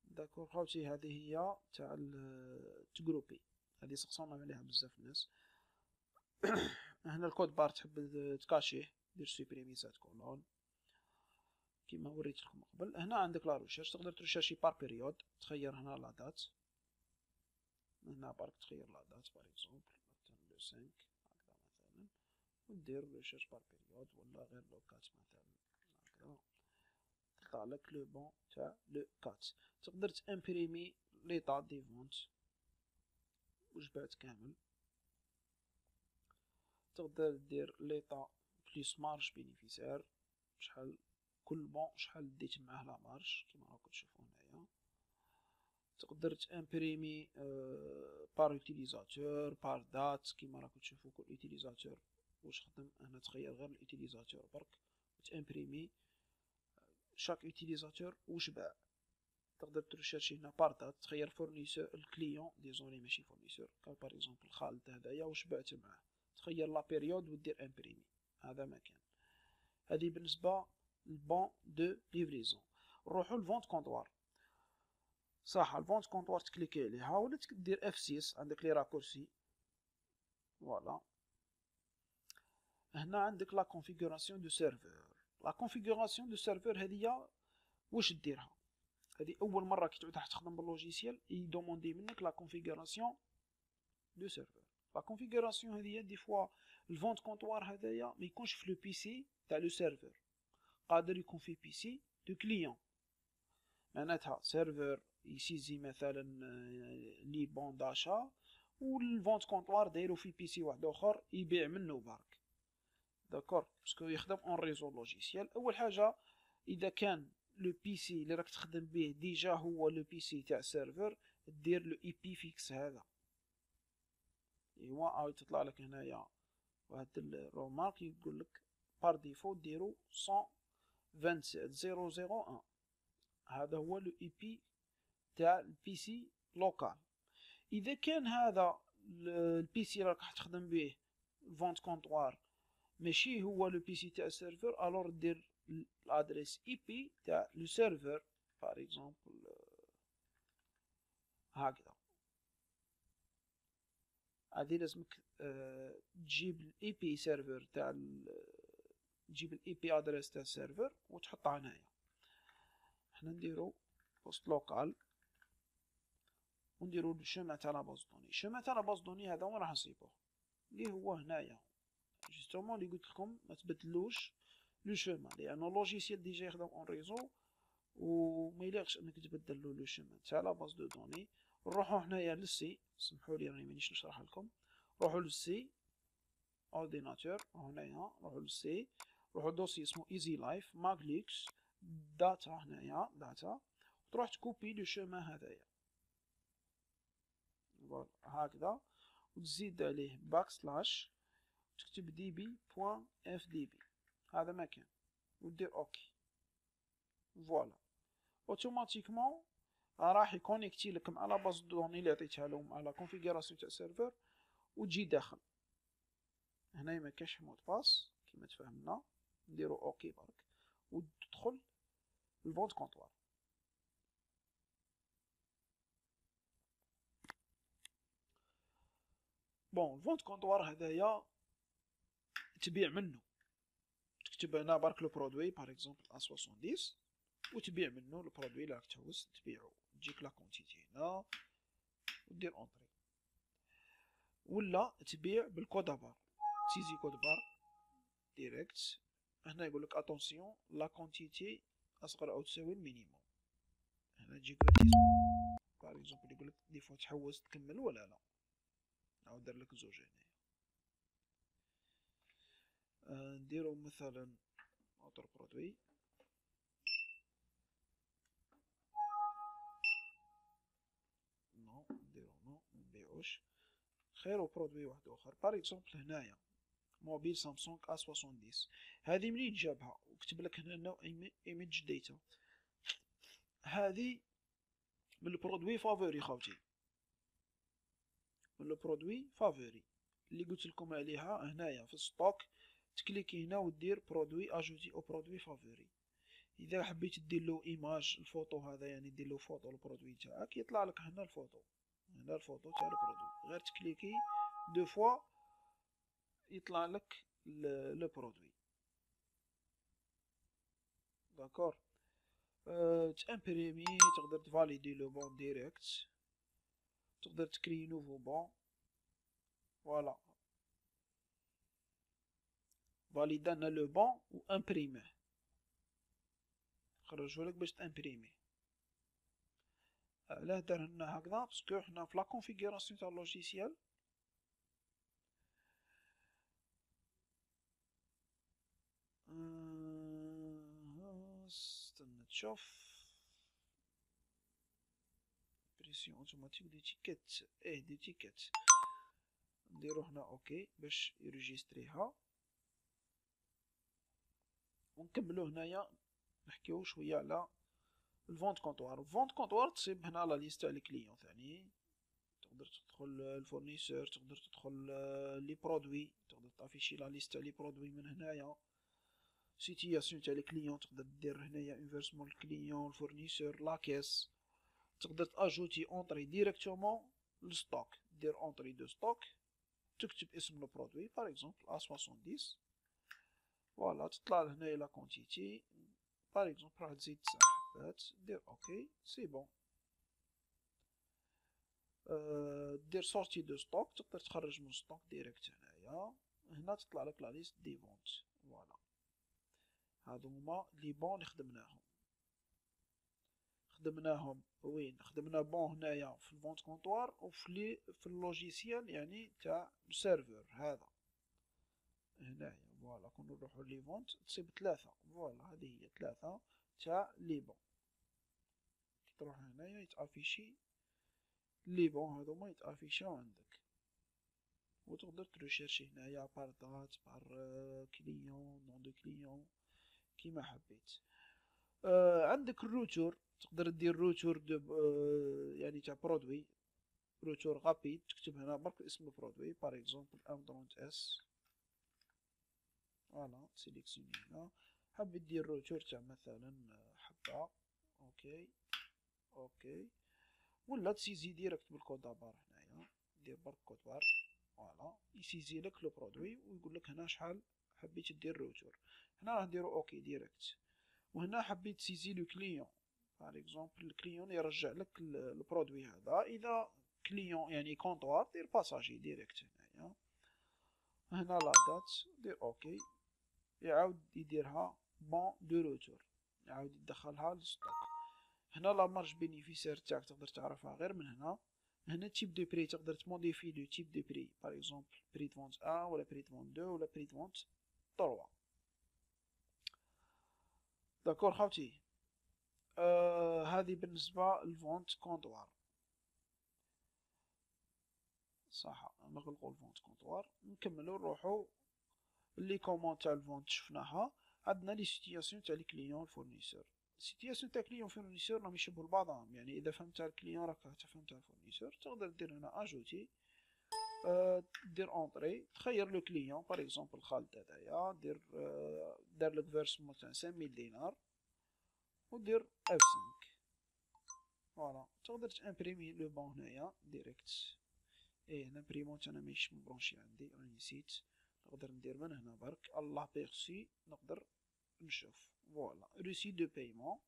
داكور خوتي هذه هي تاع تجروبي هذه سقسونا عليها بزاف الناس. هنا الكود بار تحب تكاشيه دير سوبريمي سات كولون كيما وريت لكم قبل. هنا عندك لا ريشيرش تقدر تريشيرشي بار بيريود تخير هنا لا دات هنا برك تخير لا دات بار اكزومبل مثلا لو 5 هكذا مثلا ودير ريشيرش بار بيريود ولا غير لو كات مثلا هكذا تطلع لك لو بون تاع لو كات. تقدر تامبريمي ليطا دي فونت واش بعت كامل. تقدر دير ليطا بليس مارج بينيفيسير شحال كل بون شحال ديت معاه لا مارج كيما راكم تشوفوا هنايا. تقدر تامبريمي بار يوتيليزاتور بار دات كيما راكم تشوفوا كل يوتيليزاتور واش خدم. هنا تخير غير اليوتيليزاتور برك وتامبريمي شاك يوتيليزاتور واش باع. تقدر ترشيرشي هنا بار دات تخير فورنيسور الكليون ديزوني ماشي فورنيسور كان بار اكزومبل خالد هذايا واش بعت معاه تخير لا بيريود ودير امبريمي هذا مكان. هذه بالنسبه للبون دو ليفريزون. نروحو لفونت كونطوار صح. الفونت كونطوار تكليكي عليها ولا دير اف 6 عندك لي راكورسي فوالا. هنا عندك لا كونفيغوراسيون دو سيرفور. لا كونفيغوراسيون دو سيرفور هذه واش ديرها. هذه اول مره كي تعود راح تخدم باللوجيسيال يدوموندي منك لا كونفيغوراسيون دو سيرفور. لا كونفيغوراسيون هذه دي فوا الفونت كونطوار هذايا ما يكونش في لو بي سي تاع لو سيرفور قادر يكون في بي سي دو كليون معناتها سيرفور يسيزي مثلا لي بون داشا والفونت كونطوار دايرو في بي سي واحد اخر يبيع منه برك داكور باسكو يخدم اون ريزو لوجيسيال. اول حاجه اذا كان لو بي سي اللي راك تخدم به ديجا هو لو بي سي تاع سيرفر دير لو اي بي فيكس هذا ايوا او تطلع لك هنايا واحد الرومارك يقول لك بار ديفو ديرو 127.0.0.1 هذا هو لو اي بي تاع البي سي لوكال. اذا كان هذا البي سي راك تخدم به فونت كونطوار ماشي هو لو بي سي تاع السيرفر الور دير الادريس اي بي تاع لو سيرفر بار اكزومبل هكذا. هذه لازمك تجيب الاي بي سيرفر تاع تجيب الاي بي ادريس تاع السيرفر وتحطها هنايا. حنا نديرو بوست لوكال ونديرو الشيما تاع لا باز دوني. الشيما تاع لا باز دوني هذا وين راح نصيبوه اللي هو هنايا جوستومون اللي قلت لكم ما تبدلوش لو شيما لانه لوجيسيال ديجا يخدم اون ريزو وما يليقش انك تبدل له لو شيما تاع لا باز دو دوني. نروحو هنايا للسي سمحوا لي راني مانيش نشرح لكم. روحو للسي اورديناتور هنايا روحو للسي روحو دوسي اسمه ايزي لايف ماغليكس داتا هنايا داتا تروح تكوبي لو شيما هذايا هكذا وتزيد عليه باك سلاش تكتب دي بي بوان اف دي بي هذا مكان ودير اوكي فوالا اوتوماتيكمون راح يكونيكتي لك مع لا باز دوني اللي عطيتها لهم على كونفيغوراسيون تاع السيرفر وتجي داخل. هنايا ما كاش مود باس كيما تفهمنا نديرو اوكي برك وتدخل الفونت كونطوار. بون الفونت كونطوار هذايا تبيع منه تكتب هنا برك لو برودوي بار اكزومبل ا 70 وتبيع منه البرودوي اللي راك تهوس تبيعو تجيك لا كونتيتي هنا ودير اونطري ولا تبيع بالكود بار تيزي كود بار ديريكت. هنا يقول لك اتونسيون لا كونتيتي اصغر او تساوي المينيموم. هنا تجيك بار اكزومبل يقول لك دي فوا تحوس تكمل ولا لا نعاود ندير لك زوج هنايا. نديرو مثلا اوتر برودوي، نو نديرو نو منبيعوش، خيرو برودوي واحد اخر. باغ اكزومبل هنايا موبيل سامسونج A70، هذه منين جابها؟ وكتب لك هنا نو ايميج داتا، هذه من البرودوي فافوري خاوتي، من البرودوي فافوري اللي قلت لكم عليها هنايا في الستوك. تكليكي هنا ودير برودوي اجوتي او برودوي فافوري. اذا حبيت دير له ايماج الفوتو هذا، يعني دير له فوتو البرودوي تاعك، يطلع لك هنا الفوتو، هنا الفوتو تاع البرودوي، غير تكليكي دو فوا يطلع لك لو برودوي. داكور. تامبريمي، تقدر تفاليدي لو بون ديريكت، تقدر تكري نوفو بون. فوالا، فاليدانا لو بون و امبريميه، خرجهولك باش تامبريمي. علاه دار لنا هكذا؟ باسكو حنا في لا كونفيغوراسيون تاع اللوجيسيال استنى تشوف بريسيون اوتوماتيك دي تيكيت، دي تيكيت، نديرو هنا اوكي باش يريجيستريها، ونكملو هنايا نحكيو شويه على الفونت كونطوار. الفونت كونطوار تصيب هنا لا ليست تاع لي كليون ثاني، تقدر تدخل الفورنيسور، تقدر تدخل لي برودوي، تقدر تافيشي لا ليست تاع لي برودوي من هنايا. سيتياسيون تاع لي كليون تقدر دير هنايا انفيرسمون الكليون الفورنيسور لا كيس، تقدر تاجوتي اونطري ديريكتومون للستوك، دير اونطري دو ستوك، تكتب اسم لو برودوي باغ اكزومبل A70، فوالا تطلع هنايا لا كونتيتي، باغ اكزومبل راح تزيد 9 حبات، دير اوكي سي بون. دير سورتي دو ستوك، تقدر تخرج من ستوك ديريكت هنايا، هنا تطلع لك لا ليست دي فونت. فوالا، هادو هما لي بون اللي خدمناهم وين؟ خدمنا بون هنايا في الفونت كونطوار وفي في اللوجيسيال يعني تاع السيرفر هذا هنايا. فوالا كون نروحو لي فونت تصيب 3، فوالا هذه هي 3 تاع لي بون. كي تروح هنايا يتافيشي لي بون هذوما، يتافيشاو عندك، وتقدر تريشيرشي هنايا بار دات بار كليون نون دو كليون كيما حبيت. عندك الروتور، تقدر دير روتور دو يعني تاع برودوي، روتور غابيد، تكتب هنا برك اسم البرودوي باغ اكزومبل امدرونت اس، فوالا سيليكسيوني هنا. حبيت دير روتور تاع مثلا حبة، اوكي اوكي، ولا تسيزي ديريكت بالكود بار هنايا، دير برك كود بار، فوالا يسيزي لك لو برودوي ويقول لك هنا شحال حبيت دير روتور. هنا راح نديرو اوكي ديريكت، وهنا حبيت تسيزي لو كليون، باغ اكزومبل الكليون يرجع لك البرودوي هذا. اذا كليون يعني كونطوار دير باساجي ديريكت هنايا، هنا لا دات دير اوكي، يعاود يديرها بون دو روتور، يعاود يدخلها للستوك. هنا لا مارج بينيفيسير تاعك تقدر تعرفها غير من هنا. هنا تيب دو بري تقدر تموديفي لو تيب دو بري، باغ اكزومبل بري دو فونت 1 ولا بري دو فونت 2 ولا بري دو فونت 3. داكور خاوتي. هذه بالنسبة للفونت كونطوار. صح، نغلقو الفونت كونطوار، نكملو نروحو لي كوموند تاع الفونت شفناها. عندنا لي سيتياسيون تاع لي كليون الفورنيسور. سيتياسيون تاع كليون فورنيسور راهم يشبهو لبعضهم، يعني اذا فهمت تاع الكليون راك تفهم تاع الفورنيسور. تقدر دير هنا اجوتي، دير اونطري، تخير لو كليون باغ اكزومبل خالد هذايا، دير دار لك فيرسمون تاع 5000 دينار ودير F5. فوالا تقدر تامبريمي لو بون هنايا ديريكت. لامبريمونت انا ماهيش مبرونشي عندي، راني نسيت. نقدر ندير من هنا برك الله بيرسي، نقدر نشوف. فوالا روسي دو بايمون،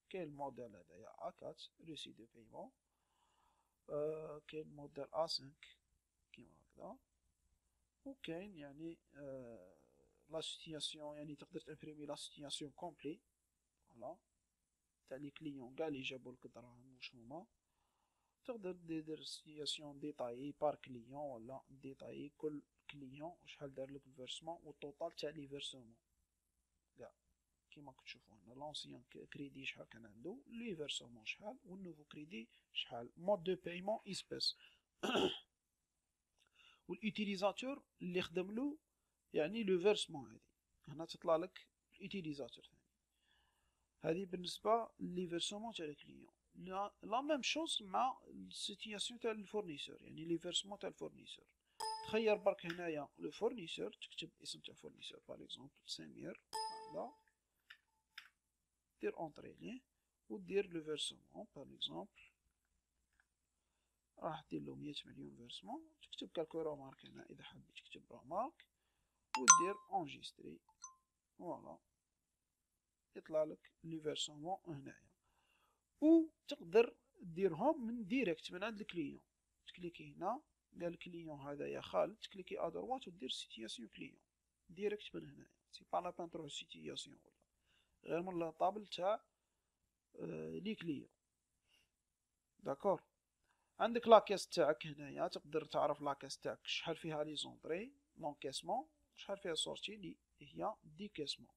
كاين الموديل هذايا A4 روسي دو بايمون، كاين موديل A5 كيما هكذا، وكاين يعني لا سيتياسيون، يعني تقدر تامبريمي لا سيتياسيون كومبلي، فوالا تاع لي كليون كاع لي جابو لك الدراهم واش هما. تقدر دير سيتياسيون ديتايي بار كليون ولا ديتايي كل كليون شحال دارلك الفيرسمون والتوتال تاع لي فيرسمون كاع كيما كتشوفو هنا لونسيان كريدي شحال كان عندو لي فيرسمون شحال والنوفو كريدي شحال مود دو بايمون اسبيس واليوتيليزاتور اللي خدملو يعني لو فيرسمون هادي هنا تطلع لك اليوتيليزاتور ثاني هذه بالنسبه لي فيرسمون تاع الكليون لا ميم شوز مع السيتياسيون تاع الفورنيسور يعني لي فيرسمون تاع الفورنيسور تخير برك هنايا لو فورنيسور تكتب اسم تاع فورنيسور باغ اكزومبل سمير هذا دير اونطري ليه ودير لو فيرسمون باغ اكزومبل راح دير له 100 مليون فيرسمون تكتب كالكو رومارك هنا اذا حبيت تكتب رومارك ودير انجستري فوالا يطلع لك لي فيرسمون هنايا و تقدر ديرهم من ديريكت من عند الكليون تكليكي هنا قال الكليون هذا يا خالد تكليكي ادروات ودير سيتياسيون كليون ديريكت من هنايا سي با لا بان تروح سيتياسيون ولا غير من الطابل تاع لي كليون داكور عندك لاكيس تاعك هنايا تقدر تعرف لاكيس تاعك شحال فيها لي زونطري لونكيسمون شحال فيها سورتي اللي هي ديكيسمون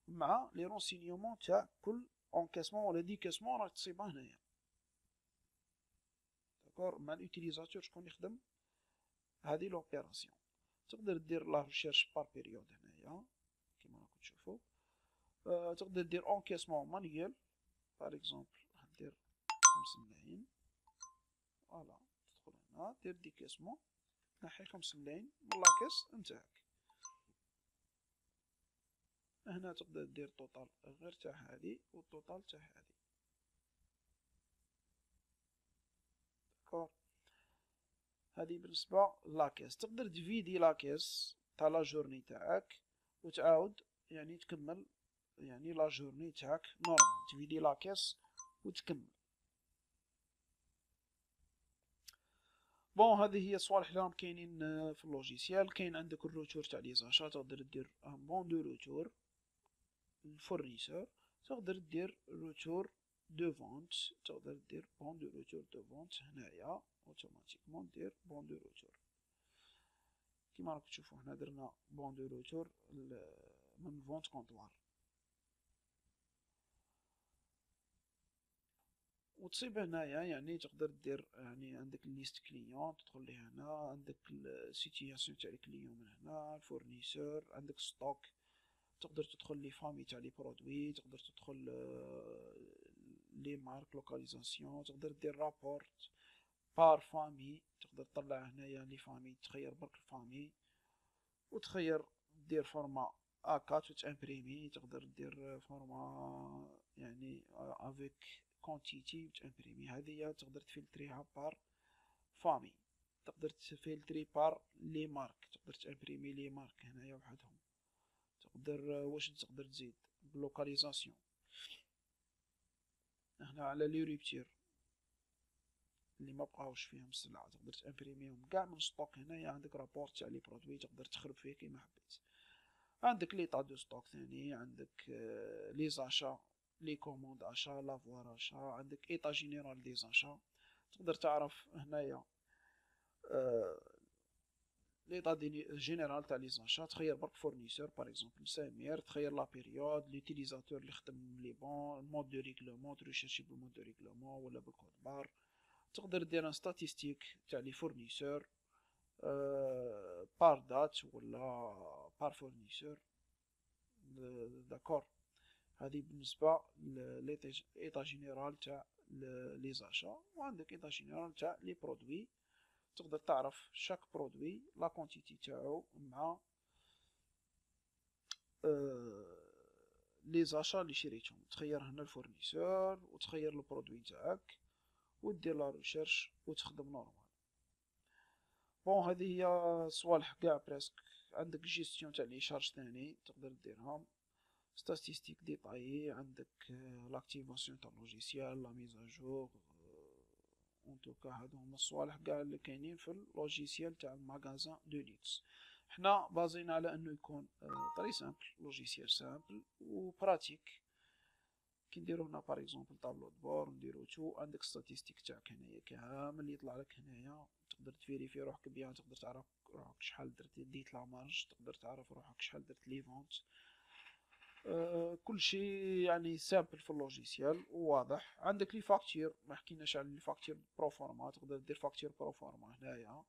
مع لي رونسينيومون تاع كل انكيسمون ولا ديكيسمون راك تصيبها هنايا داكور مع اليوتيليزاتور شكون يخدم هذه لوبيراسيون تقدر دير لا ريشيرش بار بيريود هنايا كيما راكم تشوفوا تقدر دير انكيسمون مانيوال باغ اكزومبل راح دير 5 ملايين فوالا تدخل هنا دير ديكيسمون نحي 5 ملايين من لاكيس نتاعك هنا تقدر دير توتال غير تاع هذه والتوتال تاع هذه داكور هذه بالنسبه لاكيس تقدر تفيدي لاكيس تاع لا جورني تاعك وتعاود يعني تكمل يعني لا جورني تاعك نورمال تفيدي لاكيس وتكمل بون هذه هي الصوالح اللي راهم كاينين في اللوجيسيال كاين عندك الروتور تاع لي زاشا تقدر دير ان بون دو روتور الفورنيسور تقدر دير روتور دو فونت تقدر دير بون دو روتور دو فونت هنايا اوتوماتيكمون دير بون دو روتور كيما راكم تشوفوا هنا درنا بون دو روتور من فونت كونطوار وتصيب هنايا يعني تقدر دير يعني عندك الليست كليون تدخل لي هنا عندك السيتياسيون تاع الكليون من هنا الفورنيسور عندك ستوك تقدر تدخل لي فامي تاع لي برودوي تقدر تدخل لي مارك لوكاليزاسيون تقدر دير رابورت بار فامي تقدر تطلع هنايا لي فامي تخير برك الفامي وتخير دير فورما A4 وتامبريمي تقدر دير فورما يعني افيك كونتيتي وتامبريمي هذه تقدر تفلتريها بار فامي تقدر تفلتري بار لي مارك تقدر تامبريمي لي مارك هنايا وحدهم تقدر واش تقدر تزيد بلوكاليزاسيون هنا على لي ريبتير اللي ما بقاوش فيهم السلعه تقدر تامبريميهم كاع من ستوك هنايا عندك رابورت تاع لي برودوي تقدر تخرب فيه كيما حبيت عندك لي طا دو ستوك ثاني عندك لي زاشا لي كوموند اشا لافوار اشا عندك ايطا جينيرال دي زاشا تقدر تعرف هنايا ليطا جينيرال تاع لي زاشا تخير برك فورنيسور باغ اكزومبل سمير تخير لا بيريود لوتيليزاتور اللي خدم لي بون مود دو ريغلومون تريشيرشي بالمود دو ريغلومون ولا بالكود بار تقدر دير ان ستاتيستيك تاع لي فورنيسور بار دات ولا بار فورنيسور داكور هذه بالنسبه لإيطا جينيرال تاع لي زاشا وعندك إيطا جينيرال تاع لي برودوي تقدر تعرف شاك برودوي لا كونتيتي تاعو مع لي زاشا اللي شريتهم تخير هنا الفورنيسور وتخير البرودوي تاعك ودير لا ريشيرش وتخدم نورمال بون هذه هي صوالح كاع بريسك عندك جيستيون تاع لي شارج ثاني تقدر ديرهم ستاتيستيك ديتايي عندك لاكتيفاسيون تاع اللوجيسيال لا ميزاجور اون توكا هادو هما الصوالح كاع اللي كاينين في اللوجيسيال تاع الماغازان دو ليكس حنا بازينا على انه يكون طري سامبل لوجيسيال سامبل و براتيك كي نديرو هنا باغ اكزومبل طابلو دو بور، نديرو تو، عندك ستاتيستيك تاعك هنايا كامل يطلع لك هنايا، تقدر تفيريفي روحك بيها، تقدر تعرف روحك شحال درت ديت لا مارج، تقدر تعرف روحك شحال درت لي فونت. كل شيء يعني سامبل في اللوجيسيال وواضح. عندك لي فاكتور، ما حكيناش على لي فاكتور بروفورما، تقدر دير فاكتور بروفورما هنايا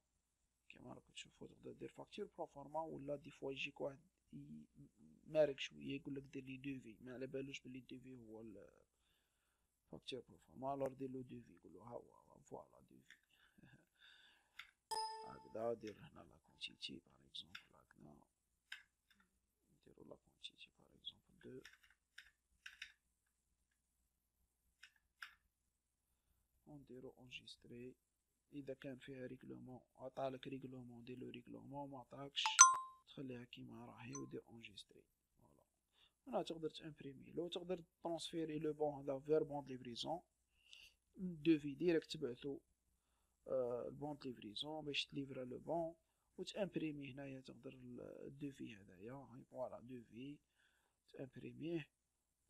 كيما راكم تشوفوا، تقدر دير فاكتور بروفورما، ولا دي فوا يجيك واحد مارق شويه يقولك دير لي دوفي، ما على بالوش بلي دوفي هو فاكتور بروفورما، الور دير لو دوفي، يقولو ها هو فوالا دوفي. هكذا دير هنا لا كونتيتي باغ اكزومبل، هكذا نديرو لا كونتيتي باغ اكزومبل 2، ونديرو انجستري. اذا كان فيها ريغلومون عطالك ريغلومون دير لو ريغلومون، ما عطاكش تخليها كيما راهي ودير انجستري. فوالا هنا تقدر تامبريمي لو، تقدر ترانسفيري لو بون هذا فير بون ليفريزون من دوفي ديريكت تبعثو البون ليفريزون باش تليفرا لو بون، وتامبريمي هنايا تقدر الدوفي هذايا، فوالا دوفي تامبريميه.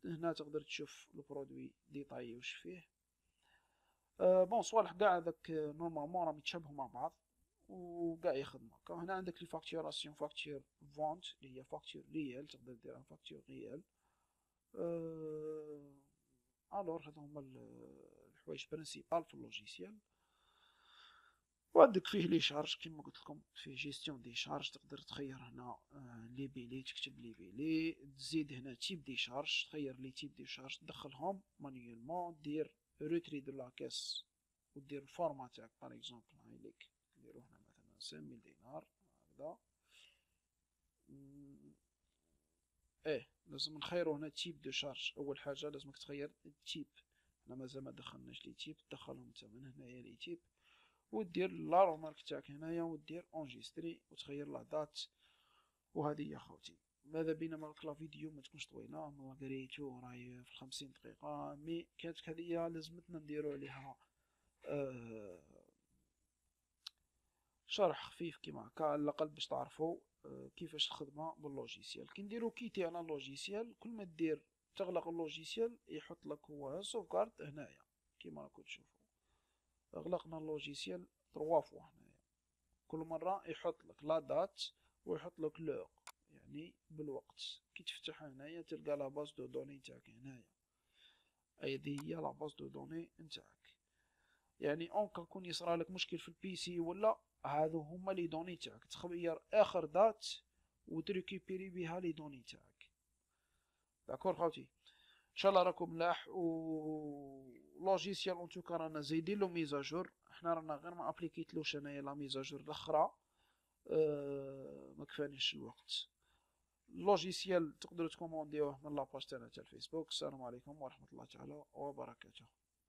هنا تقدر تشوف البرودوي ديطايي واش فيه. بون صوالح قاع هذاك نورمالمون راهم يتشابهوا مع بعض وقاع يخدموا. هنا عندك لي فاكتوراسيون، فاكتور فونت اللي هي فاكتور ريال، تقدر ديرها فاكتور ريال. الور هذو هما الحوايج برينسيبال في اللوجيسيال. وعندك فيه لي شارج كيما قلت لكم، فيه جيستيون دي شارج، تقدر تخير هنا لي بيلي، تكتب لي بيلي، تزيد هنا تيب دي شارج، تخير لي تيب دي شارج تدخلهم مانيوالمون، دير روتري دو لا كاس ودير الفورما تاعك باغ اكزومبل هاي ليك، نديرو هنا مثلا 5000 دينار هكذا. لازم نخيرو هنا تيب دو شارج، اول حاجه لازمك تخير التيب، انا مازال ما دخلناش لي تيب، تدخلهم انت من هنايا لي تيب، ودير لا رومارك تاعك هنايا، ودير انجستري وتخير لا دات. وهذه يا خوتي، ماذا بينا مالك لا فيديو ما تكونش طويله، ما قريتو راهي في 50 دقيقه، مي كانت هذه لازمتنا نديرو عليها شرح خفيف كيما هكا على الاقل باش تعرفوا كيفاش الخدمه باللوجيسيال. كي نديرو كيتي على اللوجيسيال، كل ما دير تغلق اللوجيسيال يحط لك هو سوفغارد هنايا كيما راكم تشوفوا، غلقنا اللوجيسيال 3 فوا هنايا، كل مره يحط لك لا دات ويحط لك لور يعني بالوقت. كي تفتح هنايا تلقى لا باز دو دوني تاعك هنايا، هذه هي لا باز دو دوني نتاعك. يعني اون كون يصرى لك مشكل في البيسي ولا، هذو هما لي دوني تاعك، تخير اخر دات وتريكيبيري بها لي دوني تاعك. داكور خوتي، ان شاء الله راكم ملاح. و لوجيسيال اون توكا رانا زايدين له ميزاجور، حنا رانا غير ما ابليكيتلوش انايا لا ميزاجور الاخرى، ما كفانيش الوقت. اللوجيسيال تقدروا تكومونديوه من لاباج تاعنا تاع الفيسبوك. السلام عليكم ورحمه الله تعالى وبركاته.